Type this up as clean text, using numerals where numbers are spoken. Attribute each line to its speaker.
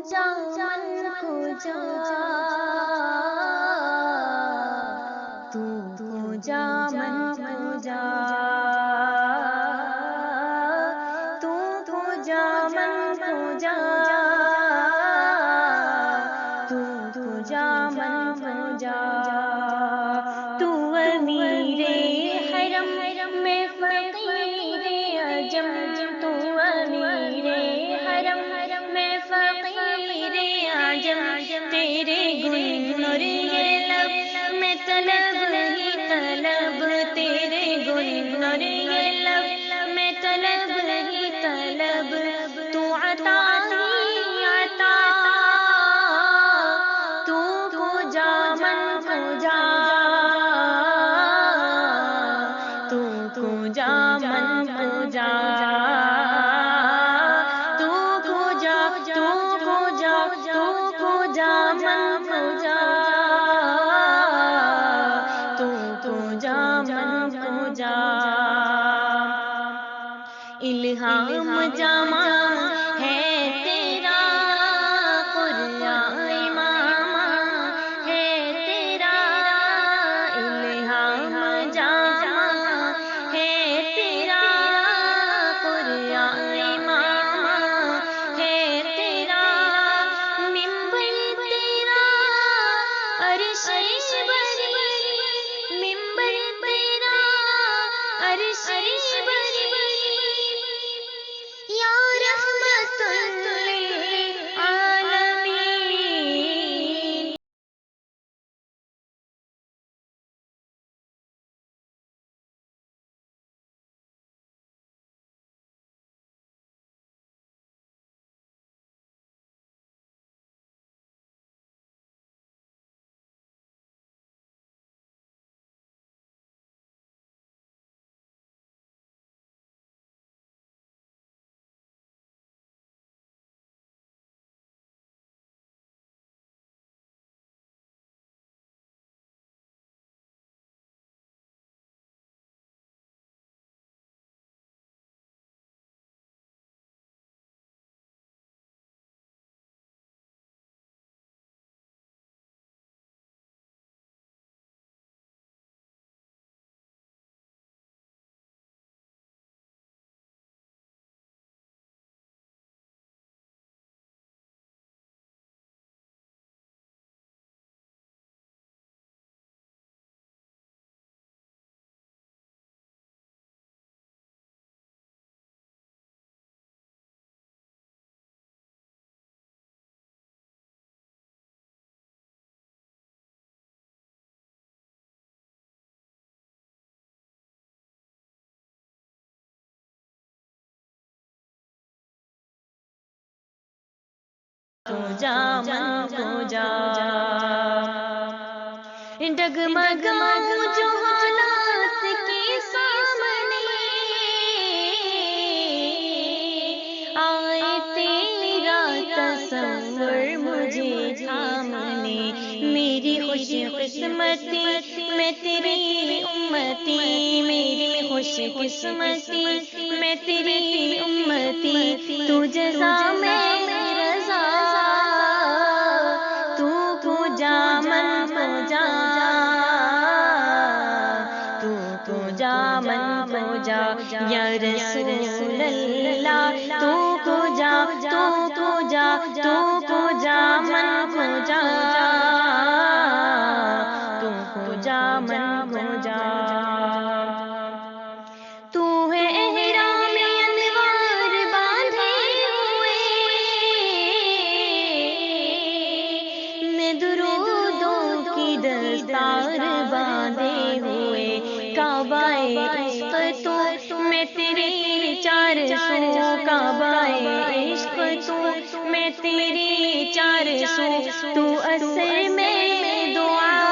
Speaker 1: جا من کو جا، تو کو جا من کو جا، تو کو جا من کو جا، تو کو جا من کو جا، تو امیر حرم میں فقیر عجم، تو امیر حرم میں فقیر عجم، تیرے گن اور یہ لب میں طلب ہی طلب، تیرے گن اور یہ لب میں طلب ہی طلب، تو عطا ہی عطا، تو کو جا من کو جا، تو کو جا من کو جا، تو کو جا، تو کو جا، تو کو جا من کو جا، تو کو جا من کو جا، الہام جامع ہے تیرا، قرآن امامہ ہے تیرا، الہام جامع ہے تیرا، قرآن امامہ ہے تیرا، ممبر تیرا عرش بری، ممبر تیرا عرش بری، یا رحمت للعالمین۔ کو جا من کو جا، ڈگمگاؤں جو حالات کے سامنے، آئے تیرا تصور مجھے تھامنے، میری خوش قسمتی میں تیری امتی، میری خوش قسمتی میں تیری امتی، تو جزا میں رضا، تو کو جا من کو جا، تو کو جا من کو جا، یا رسول اللہ، تو کو جا، تو کو جا، تو کو جا من کو جا، تو کو جا من کو جا، تو ہے احرام انوار باندھے ہوئے، میں درودوں کی دستار باندھے ہوئے، کعبہ عشق تو میں تیری چار سو، کعبہ عشق تو میں تیری چار سو، تو اثر میں دعا